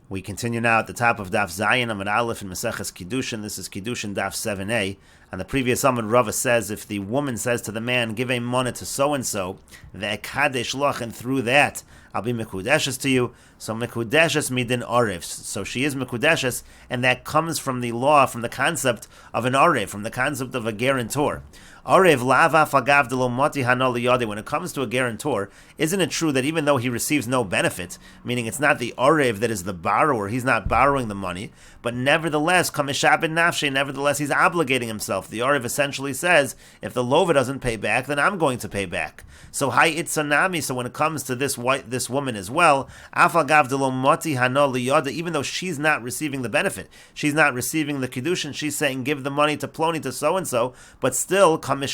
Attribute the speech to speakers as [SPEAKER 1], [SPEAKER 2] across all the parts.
[SPEAKER 1] We continue now at the top of Daf Zayin Amud Aleph in Meseches Kiddushin. This is Kiddushin Daf 7a. And the previous Amud Rava says, if the woman says to the man, give a money to so-and-so, ve'ekadesh loch, and through that, I'll be mekudeshes to you. So mekudeshes midin arev. So she is mekudeshes, and that comes from the law, from the concept of an arev, from the concept of a guarantor. Arev lava fagav delo moti hano liyade. When it comes to a guarantor, isn't it true that even though he receives no benefit, meaning it's not the arev that is the borrower, he's not borrowing the money, but nevertheless, kameshabin nafshe, nevertheless he's obligating himself. The arev essentially says, if the lova doesn't pay back, then I'm going to pay back. So hi itzanami. So when it comes to this woman as well, afagav delo moti hano liyade, even though she's not receiving the benefit, she's not receiving the kiddushin, she's saying give the money to Ploni, to so and so, but still she's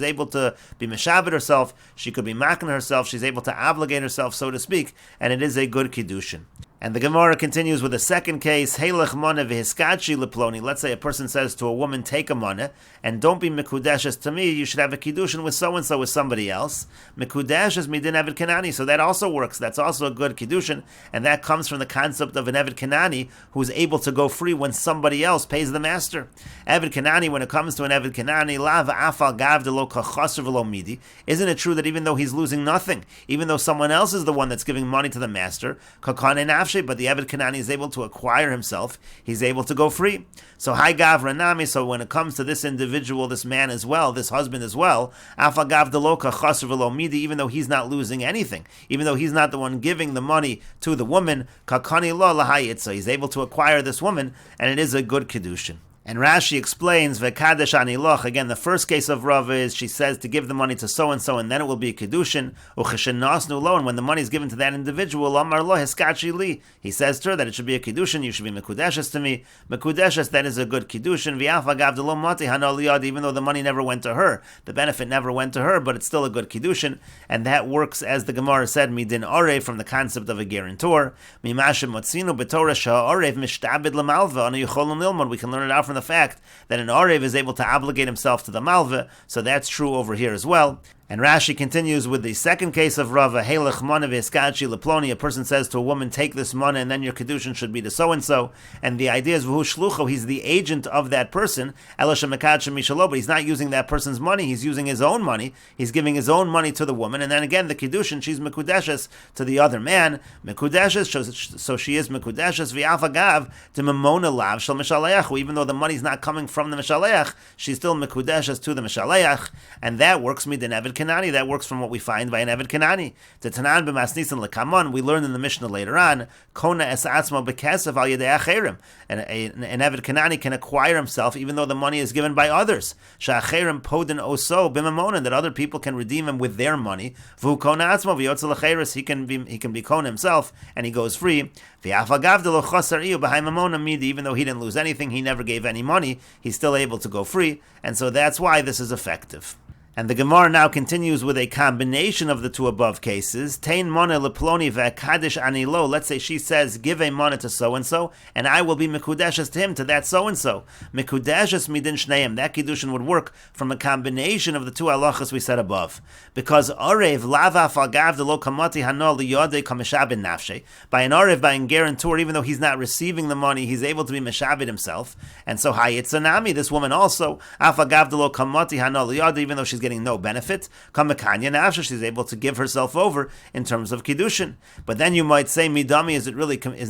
[SPEAKER 1] able to be meshabed herself, she could be makna herself, she's able to obligate herself, so to speak, and it is a good kiddushin. And the Gemara continues with a second case. Let's say a person says to a woman, take a money, and don't be mekudeshes to me, you should have a kiddushin with so-and-so, with somebody else. Mekudeshes midin eved kanani, so that also works. That's also a good kiddushin, and that comes from the concept of an eved kanani who's able to go free when somebody else pays the master. Eved kanani, when it comes to an eved kanani, isn't it true that even though he's losing nothing, even though someone else is the one that's giving money to the master, but the Eved Kanani is able to acquire himself, he's able to go free. So Hai Gav Ranami, so when it comes to this individual, this man as well, this husband as well, Afagav Deloka Chasr Velo Midi, even though he's not losing anything, even though he's not the one giving the money to the woman, Kakani Lo Lahayit, so he's able to acquire this woman, and it is a good Kiddushin. And Rashi explains, Vekadesh aniloch, again, the first case of Rava is she says to give the money to so-and-so, and then it will be a Kiddushin, and when the money is given to that individual, Amar lo heskachi li, he says to her that it should be a Kiddushin, you should be Mekudeshes to me. Mekudeshes, that is a good Kiddushin, V'afagav delo mati hano liyad, even though the money never went to her, the benefit never went to her, but it's still a good Kiddushin, and that works, as the Gemara said, midin arev, from the concept of a guarantor, mimashem motzinu b'torah sha'arev mishtabed l'malva, anu yicholun lilmod, we can learn it out from the fact that an arev is able to obligate himself to the malva, so that's true over here as well. And Rashi continues with the second case of Rava, Helech Mana V'Eskachi Leploni, a person says to a woman, take this money and then your Kiddushin should be to so-and-so, and the idea is V'hu Shlucho, he's the agent of that person, Elisha Mekadshim Mishalo, but he's not using that person's money, he's using his own money, he's giving his own money to the woman, and then again the Kiddushin, she's Mekudeshes to the other man, Mekudeshes, so she is Mekudeshes, V'Afagav, to Memona Lav Shal Mishaleach, even though the money's not coming from the Mishaleach, she's still Mekudeshes to the Mishaleach, and that works Midin Eved Kanani, that works from what we find by an Eved Kanani. To Tanan b'masnisan lekamon, we learned in the Mishnah later on, Kona es atzmo b'kesef al yedei acherim, and an Eved Kanani can acquire himself even though the money is given by others. Sha'acherim podin oso b'mamonin, that other people can redeem him with their money. V'hu kona atzmo v'yotzel acheris, he can be kona himself and he goes free. V'afagav delo chasar iyu b'hai mamona midi, even though he didn't lose anything, he never gave any money, he's still able to go free, and so that's why this is effective. And the Gemara now continues with a combination of the two above cases. Tein mona leploni ve'kadesh anilo. Let's say she says, give a mona to so-and-so, and I will be mekudeshes to him, to that so-and-so. Mekudeshes midin shneim. That kiddushin would work from a combination of the two halachas we said above. Because arev lava falgav de lo kamati hano liyode kameshabin nafshe. By an arev, by a guarantor, even though he's not receiving the money, he's able to be meshabed himself. And so hayitzanami, this woman also, afagav de lo kamati hano liyode, even though she's getting no benefit, kamakanya nafsha, she's able to give herself over in terms of kiddushin. But then you might say, midami, is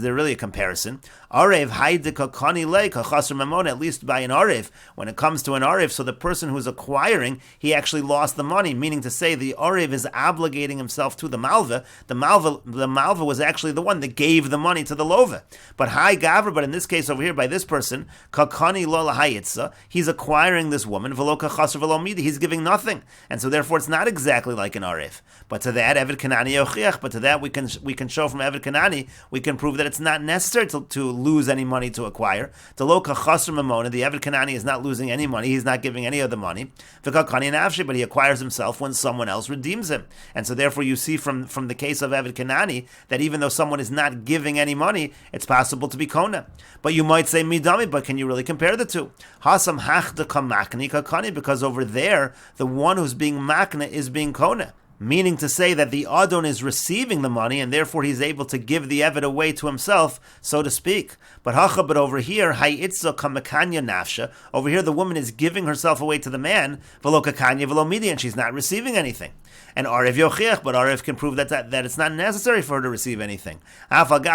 [SPEAKER 1] there really a comparison? Arev haidika kani le kachasr mamona, at least by an arev, when it comes to an arev, so the person who's acquiring, he actually lost the money, meaning to say the arev is obligating himself to the malva. The malva was actually the one that gave the money to the lova. But hai gavra, but in this case over here, by this person, kakani lo lahayitza, he's acquiring this woman, velo kachasr velo midi, he's giving nothing. And so therefore it's not exactly like an arev. But to that, Eved Kanani yochiach, but to that we can show from Eved Kanani, we can prove that it's not necessary to lose any money to acquire. The lo kachasr mamona, the Eved Kanani is not losing any money, he's not giving any of the money. V'kakani nafshi, but he acquires himself when someone else redeems him. And so therefore you see from the case of Eved Kanani, that even though someone is not giving any money, it's possible to be kona. But you might say midami, but can you really compare the two? Hasam hachda kamakni kakani, because over there, the one who's being makna is being kona. meaning to say that the Adon is receiving the money, and therefore he's able to give the Eved away to himself, so to speak. But over here, nafsha, over here the woman is giving herself away to the man, velo kakanya velo midi, and she's not receiving anything. And Arev yochiach, but Arev can prove that it's not necessary for her to receive anything. Because by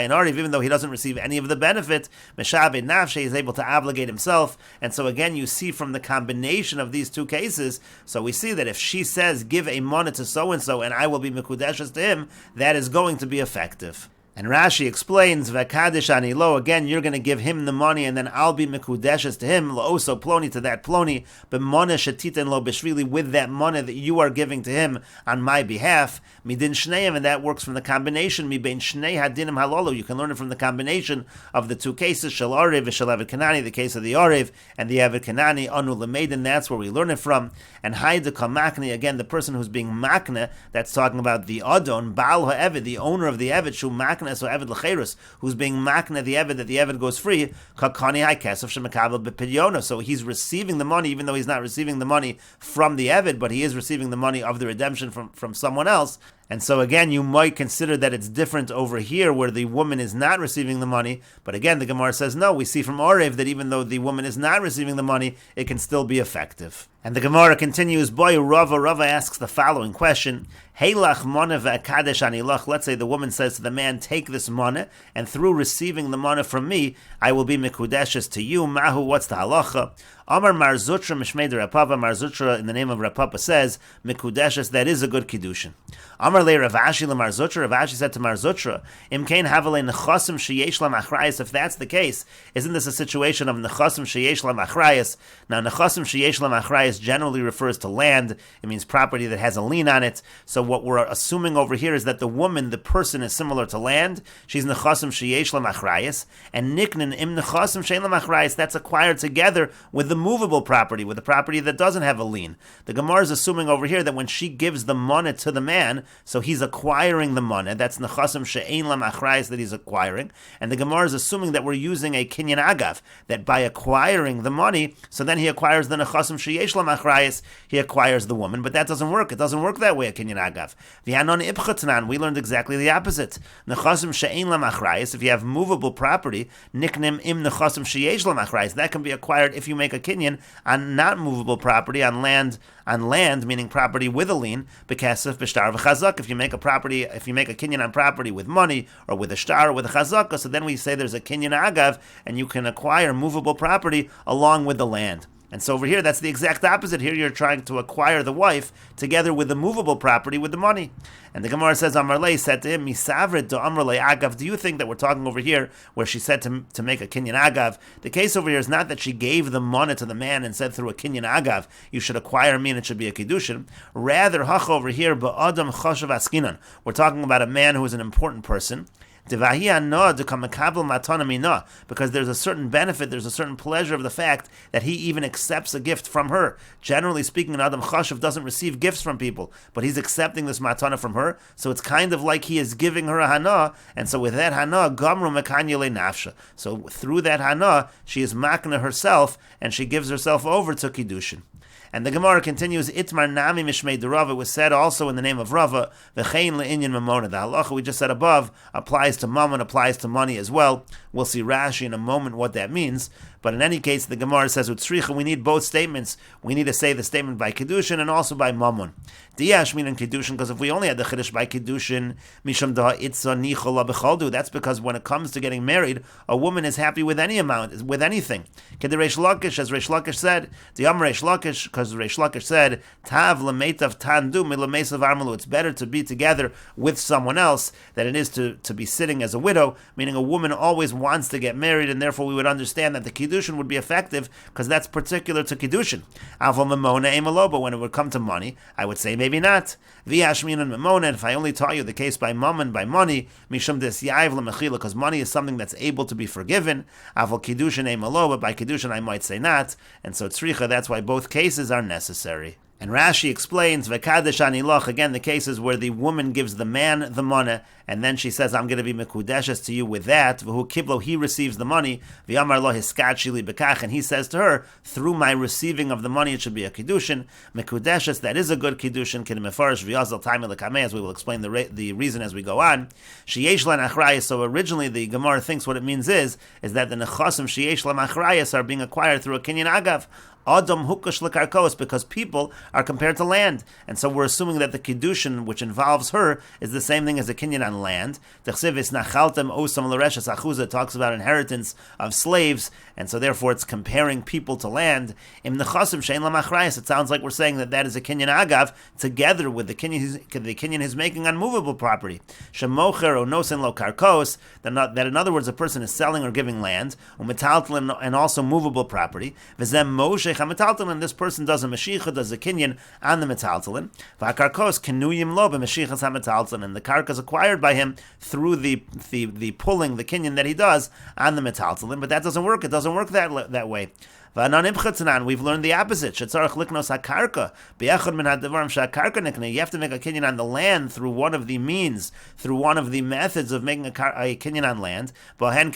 [SPEAKER 1] an Arev, even though he doesn't receive any of the benefit, Meshabe Nafshe is able to obligate himself. And so again, you see from the combination of these two cases, so we see that if she says, give a money to so-and-so and I will be Mekudeshes to him, that is going to be effective. And Rashi explains, V'kadish ani lo, again, you're going to give him the money, and then I'll be mekudeshes to him, lo-oso ploni, to that ploni, b'moneh shetiten lo b'shvili, with that money that you are giving to him on my behalf, midin shneim, and that works from the combination, mi bein shnei hadinim halolo, you can learn it from the combination of the two cases, shel arev v'shel eved kanani, the case of the arev and the eved kanani, anu lemeidin, that's where we learn it from, and haida kamakni, again, the person who's being makne, that's talking about the adon, baal ha'eved, the owner of the eved, shu makne, so Eved L'Cherus, who's being makna the Eved, that the Eved goes free, so he's receiving the money, even though he's not receiving the money from the Eved, but he is receiving the money of the redemption from someone else. And so again, you might consider that it's different over here where the woman is not receiving the money. But again, the Gemara says, no, we see from Arev that even though the woman is not receiving the money, it can still be effective. And the Gemara continues, Boy Rava asks the following question, Heilach moneh ve'akadesh anilach. Let's say the woman says to the man, take this money, and through receiving the money from me, I will be mekudeshes to you. Mahu, what's the halacha? Amar Mar Zutra Mishmei de Rapapa, Mar Zutra in the name of Rapapa says, mekudeshes, that is a good kiddushin. Amar le Rav Ashi le Mar Zutra, Rav Ashi said to Mar Zutra, Imkein havale nechasim sheyesh lam achrayas, if that's the case, isn't this a situation of nechasim sheyesh lam achrayas? Now nechasim sheyesh lam achrayas generally refers to land, it means property that has a lien on it, so what we're assuming over here is that the woman, the person, is similar to land, she's nechasim sheyesh lam achrayas, and niknin im nechasim sheyesh lam achrayas, that's acquired together with the movable property, with the property that doesn't have a lien. The Gemara is assuming over here that when she gives the money to the man, so he's acquiring the money, that's nechasim she'ein lam achrayas that he's acquiring, and the Gemara is assuming that we're using a kinyan agav, that by acquiring the money, so then he acquires the nechasim she'yesh lam achrayas, he acquires the woman, but that doesn't work. It doesn't work that way, a kinyan agav. V'hanon ibchatanan, we learned exactly the opposite. Nechasim she'ein lam achrayas, if you have movable property, niknim im nechasim she'yesh lam achrayas, that can be acquired if you make a kinyan on not movable property, on land, meaning property with a lien, bekesef, b'shtar, v'chazak. If you make a kinyan on property with money, or with a shtar, or with a chazaka, so then we say there's a kinyan agav, and you can acquire movable property along with the land. And so over here, that's the exact opposite. Here you're trying to acquire the wife together with the movable property with the money. And the Gemara says, Amarle said to him, Misavrit to Amarle Agav. Do you think that we're talking over here where she said to make a kinyan agav? The case over here is not that she gave the money to the man and said through a kinyan agav, you should acquire me and it should be a kiddushin. Rather, Hach over here, Ba'adam Choshav Askinan. We're talking about a man who is an important person. Because there's a certain benefit, there's a certain pleasure of the fact that he even accepts a gift from her. Generally speaking, an Adam Chashav doesn't receive gifts from people, but he's accepting this matana from her, so it's kind of like he is giving her a hana, and so with that hana, gamru mekanya le nafsha. So through that hana, she is makna herself, and she gives herself over to Kiddushin. And the Gemara continues, Itmar nami mishmei de Rava, was said also in the name of Rava, v'chein le'inyan mamona. The halacha we just said above applies to mammon, applies to money as well. We'll see Rashi in a moment what that means. But in any case, the Gemara says, Utsricha, we need both statements. We need to say the statement by Kiddushin and also by mammon. Diyash mean in Kiddushin, because if we only had the Chiddush by Kiddushin, Misham da itza nichola b'choldu, that's because when it comes to getting married, a woman is happy with any amount, with anything. Keder Reish Lakish, as Reish Lakish said, Diyam Reish Lakish, because Reish Lakish said, Tav lemeitav tandu milamesav armalu, it's better to be together with someone else than it is to be sitting as a widow, meaning a woman always wants to get married, and therefore we would understand that the Kiddushin would be effective because that's particular to Kiddushin. Aval memona emalo, but when it would come to money, I would say maybe not. V'yashmin and memona, if I only taught you the case by mammon, by money, mishum des yav lemechila, because money is something that's able to be forgiven. Aval Kiddushin emalo, but by Kiddushin I might say not, and so tzricha, that's why both cases are necessary. And Rashi explains, V'kadesh ani loch, again, the cases where the woman gives the man the money, and then she says, I'm going to be mekudeshes to you with that. V'hu kiblo, he receives the money. V'yamar lo hiskadshi li bekach, and he says to her, through my receiving of the money, it should be a kiddushin. Mekudeshes, that is a good kiddushin. Kin mefarish v'yazal taimi lekameh, as we will explain the reason as we go on. Sheyesh lan achrayas. So originally the Gemara thinks what it means is that the nechasim sheyesh lan achrayas are being acquired through a kinyan agav. Adam hukash lekarkos, because people are compared to land, and so we're assuming that the kiddushin, which involves her, is the same thing as a kinyan on land. Techsiv nachaltem osam l'reshes achuza talks about inheritance of slaves, and so therefore it's comparing people to land. Im nechasim shein lamachrayas. It sounds like we're saying that is a kinyan agav together with the kinyan he's making on movable property. Shemocher o nosen lo karkos. That in other words, a person is selling or giving land, umetaltlin, and also movable property. V'zem Moshe and this person does a meshicha, does a kinyan on the metaltalin. V'akarkos kenuyim lo b'meshichas hametaltalin, and the karka is acquired by him through the pulling, the kinyan that he does on the metaltalin. But that doesn't work. It doesn't work that way. We've learned the opposite. You have to make a kinyan on the land through one of the means, through one of the methods of making a kinyan on land. Either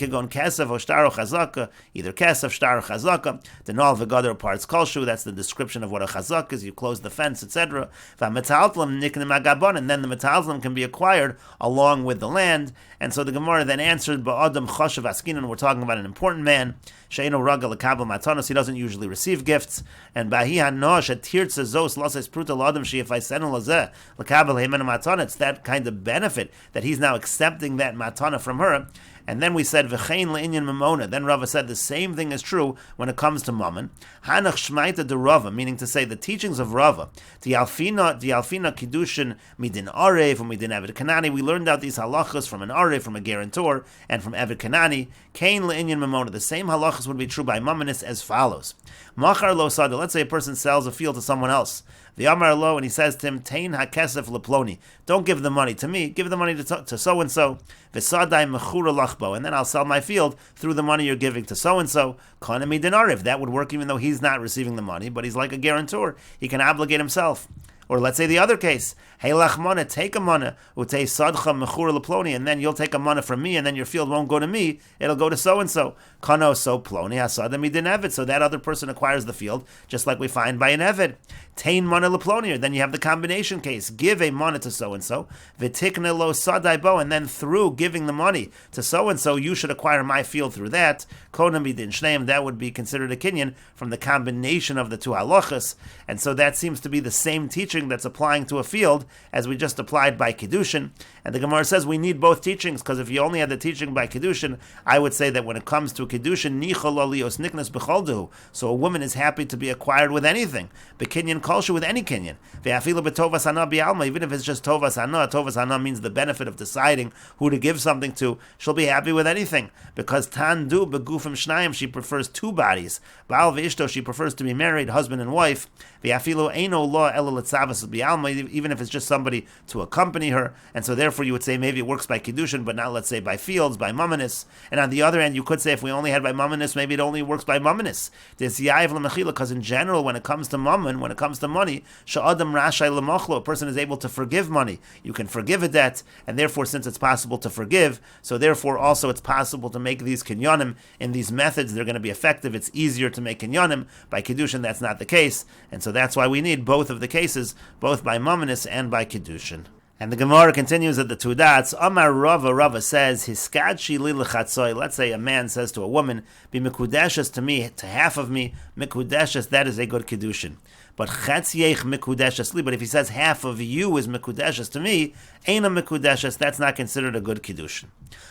[SPEAKER 1] kesef, shtar, or chazaka. The nol v'gadar parts kolshu. That's the description of what a chazak is. You close the fence, etc. And then the metaltalin can be acquired along with the land. And so the Gemara then answered, "Ba'adam choshev askinan." We're talking about an important man. Sheino raga lekabel matanos. He doesn't usually receive gifts. And bahi hanosh atirtza zos lases pruta ladam sheifaysen lazeh lekabel heimen matana. It's that kind of benefit that he's now accepting that matana from her. And then we said v'chein le'inyan mamona. Then Rava said the same thing is true when it comes to mammon. Hanach shmaita de Rava, meaning to say the teachings of Rava. Dialfina kiddushin midin arev midin eved kanani. We learned out these halachas from an arev, from a guarantor, and from eved kanani. Kain le'inyan mamona. The same halachas would be true by mammonis as follows. Machar lo sada. Let's say a person sells a field to someone else. The Amar lo, and he says to him, Tain hakesef leploni. Don't give the money to me. Give the money to so and so. V'sadai mechura lachbo, and then I'll sell my field through the money you're giving to so and so. Kanami dinariv. That would work even though he's not receiving the money, but he's like a guarantor. He can obligate himself. Or let's say the other case, hey lachmana, take a mana, utei sadcha mechura leploni, and then you'll take a mana from me, and then your field won't go to me, it'll go to so and so. Kano so ploni hasada midin eved. So that other person acquires the field, just like we find by an eved. Tain mana leploni, then you have the combination case. Give a mana to so and so, v'tikne lo sadai bo, and then through giving the money to so and so, you should acquire my field through that. Kona midin shneim, that would be considered a kinyan from the combination of the two halachas, and so that seems to be the same teaching that's applying to a field as we just applied by Kiddushin. And the Gemara says we need both teachings, because if you only had the teaching by Kiddushin, I would say that when it comes to Kiddushin, nichol olios niknas b'choldehu. So a woman is happy to be acquired with anything. B'kinyan kolshu, with any kinyan. Ve'afilu b'tovas hana bi'alma, even if it's just tovas hana means the benefit of deciding who to give something to. She'll be happy with anything, because tandu begufim shnayim, she prefers two bodies. Ba'al ve'ishto, she prefers to be married, husband and wife. Ve'afilu eino lo elo letzavas bi'alma, even if it's just somebody to accompany her. And so therefore you would say maybe it works by Kiddushin, but not, let's say, by fields, by mammonis. And on the other end, you could say if we only had by mammonis, maybe it only works by mammonis. Because in general, when it comes to mammon, when it comes to money, sha'adam rashai lemachlo, a person is able to forgive money. You can forgive a debt, and therefore, since it's possible to forgive, so therefore also it's possible to make these kinyanim in these methods. They're going to be effective. It's easier to make kinyanim. By Kiddushin, that's not the case. And so that's why we need both of the cases, both by mammonis and by Kiddushin. And the Gemara continues at the two dots. Amar Rava says, Hiskadshi li lechatzoy. Let's say a man says to a woman, be mikudeshes to me, to half of me, mikudeshes, that is a good Kiddushin. But chetziech mikudeshes li, but if he says half of you is mikudeshes to me, ain't a mikudeshes, that's not considered a good Kiddushin.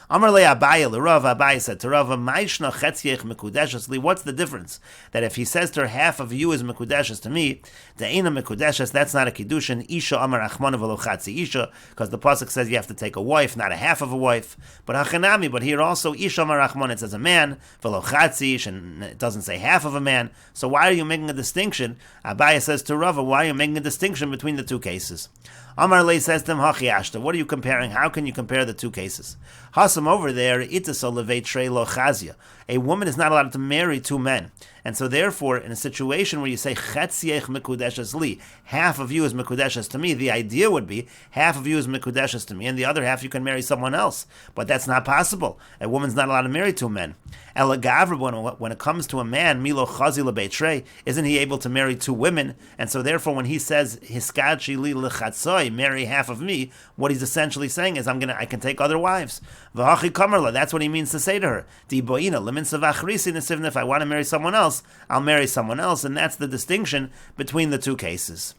[SPEAKER 1] Amar le Abaye, le Rav, Abaye said to Rava, Maishna chetziech mikudeshes li, what's the difference? That if he says to her, half of you is mikudeshes to me, the ain't a mikudeshes, that's not a Kiddushin. Isha amar achmana v'lo chatzi isha, because the pasuk says you have to take a wife, not a half of a wife. But hachanami, but here also isha amar achmana, it says a man, v'lo chatzi ish, and it doesn't say half of a man. So why are you making a distinction? Abaye says to Rava, why are you making a distinction between the two cases? Amar Le says to him, Hachi Ashta, what are you comparing? How can you compare the two cases? Hasam over there, Itaso Levei Trei Lo Chazia. A woman is not allowed to marry two men. And so therefore, in a situation where you say, Chetziech Mekudeshes li, half of you is Mekudeshes to me, the idea would be, half of you is Mekudeshes to me, and the other half you can marry someone else. But that's not possible. A woman's not allowed to marry two men. When it comes to a man, Milo Chazi Lebeitrei, isn't he able to marry two women? And so therefore, when he says, Hiskadshi li lechatzoi, marry half of me, what he's essentially saying is, I can take other wives. V'hachi kamarla, that's what he means to say to her. Di boina, lemin savachrisi nesivna, if I want to marry someone else, I'll marry someone else, and that's the distinction between the two cases.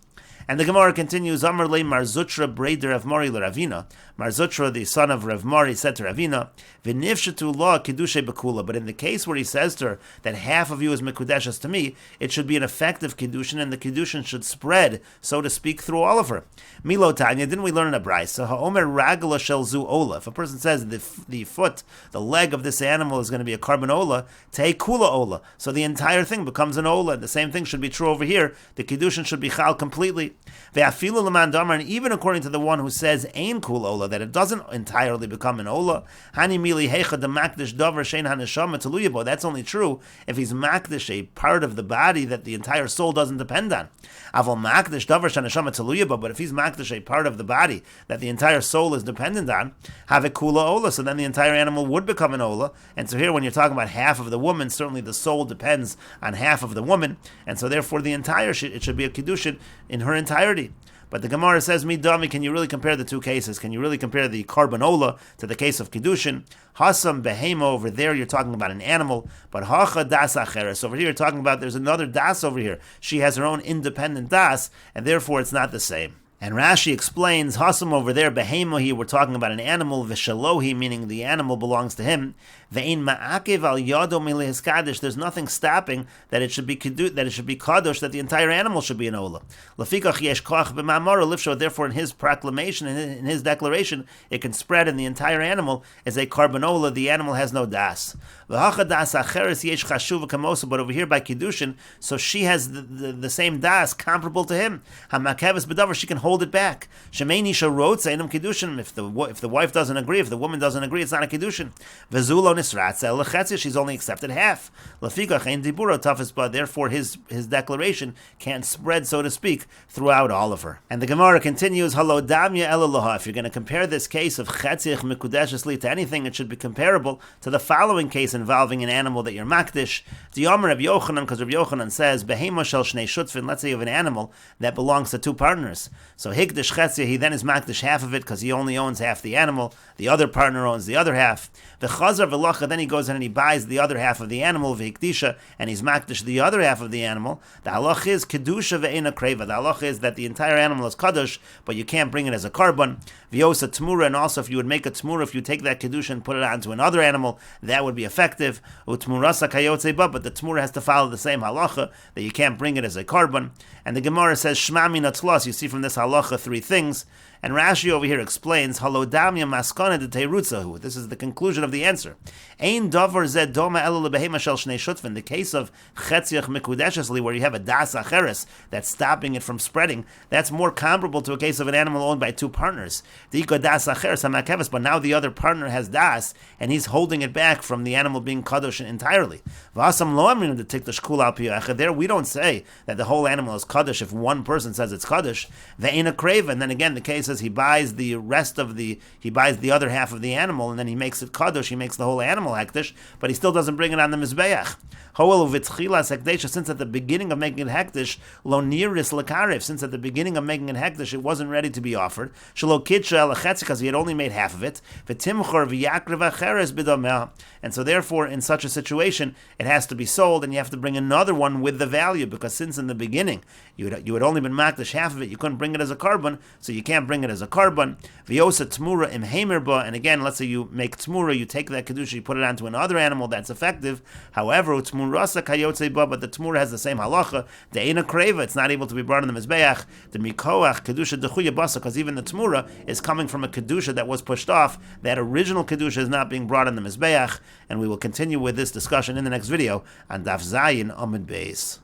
[SPEAKER 1] And the Gemara continues, Amar le Marzutra Breder Rav Mori Ravina. Marzutra, the son of Rav Mori, said to Ravina, V'nifshatu la Kiddushay Bekula. But in the case where he says to her that half of you is Mekudeshes to me, it should be an effective Kiddushin, and the Kiddushin should spread, so to speak, through all of her. Milo Tanya, didn't we learn in a brayso? So Ha'omer Ragala Shel Zu Ola. If a person says the foot, the leg of this animal is going to be a carbon Ola, Tei Kula Ola. So the entire thing becomes an Ola. The same thing should be true over here. The Kiddushin should be Chal completely. And even according to the one who says Ein Kul Ola, that it doesn't entirely become an Ola, Hani Mili Hecha de Makdish Dover Shein Haneshama Teluyabo. That's only true if he's Makdish, a part of the body that the entire soul doesn't depend on. Aval Makdish Dover Shaneshama Teluyabo, but if he's Makdish, a part of the body that the entire soul is dependent on, have a Kula Ola, so then the entire animal would become an Ola. And so here, when you're talking about half of the woman, certainly the soul depends on half of the woman, and so therefore the entire it should be a Kiddushin in her entirety. But the Gemara says, Midami, can you really compare the two cases? Can you really compare the carbon Ola to the case of Kiddushin? Hasam behema, over there you're talking about an animal, but hacha das acheres, over here you're talking about there's another das over here. She has her own independent das, and therefore it's not the same. And Rashi explains, Hasam over there, Behemohi, we're talking about an animal, Vishalohi, meaning the animal belongs to him. Ve'in ma'akev al yado milihiskadish, there's nothing stopping that it should be kadosh, that the entire animal should be an ola. Lafikach yesh koach b'ma'amara lifsho, therefore in his proclamation, in his declaration, it can spread, and the entire animal is a carbon ola, the animal has no das. V'hacha das acheres yesh chashuva kamosa, but over here by Kiddushin, so she has the same das comparable to him. Hamakeves b'davar, she can hold it back. Shemeini sharot seinam Kiddushin, if the wife doesn't agree, if the woman doesn't agree, it's not a Kiddushin. Vezulo nisratza lechetzia, she's only accepted half. Lafigach ein diburo tafis, but therefore his declaration can't spread, so to speak, throughout all of her. And the Gemara continues, Halo damya elaloha, if you're going to compare this case of chetziach mikudeshes li to anything, it should be comparable to the following case involving an animal that you're makdish. The Yomer Rav Yochanan, because Rav Yochanan says, behema shel shnei shutfin, let's say you have an animal that belongs to two partners. So hikdish chetzia, he then is makdish half of it because he only owns half the animal. The other partner owns the other half. The chazar v'locha, then he goes in and he buys the other half of the animal, v'hikdisha, and he's makdish the other half of the animal. The halach is kedusha ve'ena kreva. The halach is that the entire animal is kadosh, but you can't bring it as a carbon. V'yosa tmura, and also if you would make a tmura, if you take that kedusha and put it onto another animal, that would be effective. Utmurasa kayotze ba, but the tmura has to follow the same halacha, that you can't bring it as a carbon. And the Gemara says, shma min atlos, you see from this halacha three things. And Rashi over here explains, halodamya maskana de teirutzahu. This is the conclusion of the answer. Ein davar zed doma elu lebehema shel shnei shutfin. The case of chetziach mikudeshesli, where you have a das acheres that's stopping it from spreading, that's more comparable to a case of an animal owned by two partners. Dika das acheres hamakeves, but now the other partner has das, and he's holding it back from the animal being kadosh entirely. V'asam lo amrinu de tikdash kul al piyacha. There we don't say that the whole animal is kadosh if one person says it's kadosh. Ve'ena kreva, and then again the case he buys the other half of the animal, and then he makes it kadosh, he makes the whole animal hektish, but he still doesn't bring it on the mizbeach. Since at the beginning of making it hektish, lo niris lekarev, since at the beginning of making it hektish, it wasn't ready to be offered, shelo kitsha lechetz, because he had only made half of it, v'timchor v'yakrev acheres b'domeh, and so therefore in such a situation it has to be sold, and you have to bring another one with the value, because since in the beginning you had only been makdish half of it, you couldn't bring it as a carbon, so you can't bring it as a carbon. V'yosa tmura im heimerba, and again, let's say you make tmura, you take that kedusha, you put it onto another animal that's effective. However, tmurasa kayotze ba, but the tmura has the same halacha. The eina kreva, it's not able to be brought in the mizbeach. The mikoach kedusha dechuya basa, because even the tmura is coming from a kedusha that was pushed off. That original kedusha is not being brought in the mizbeach, and we will continue with this discussion in the next video on Daf Zayin Amud Beis.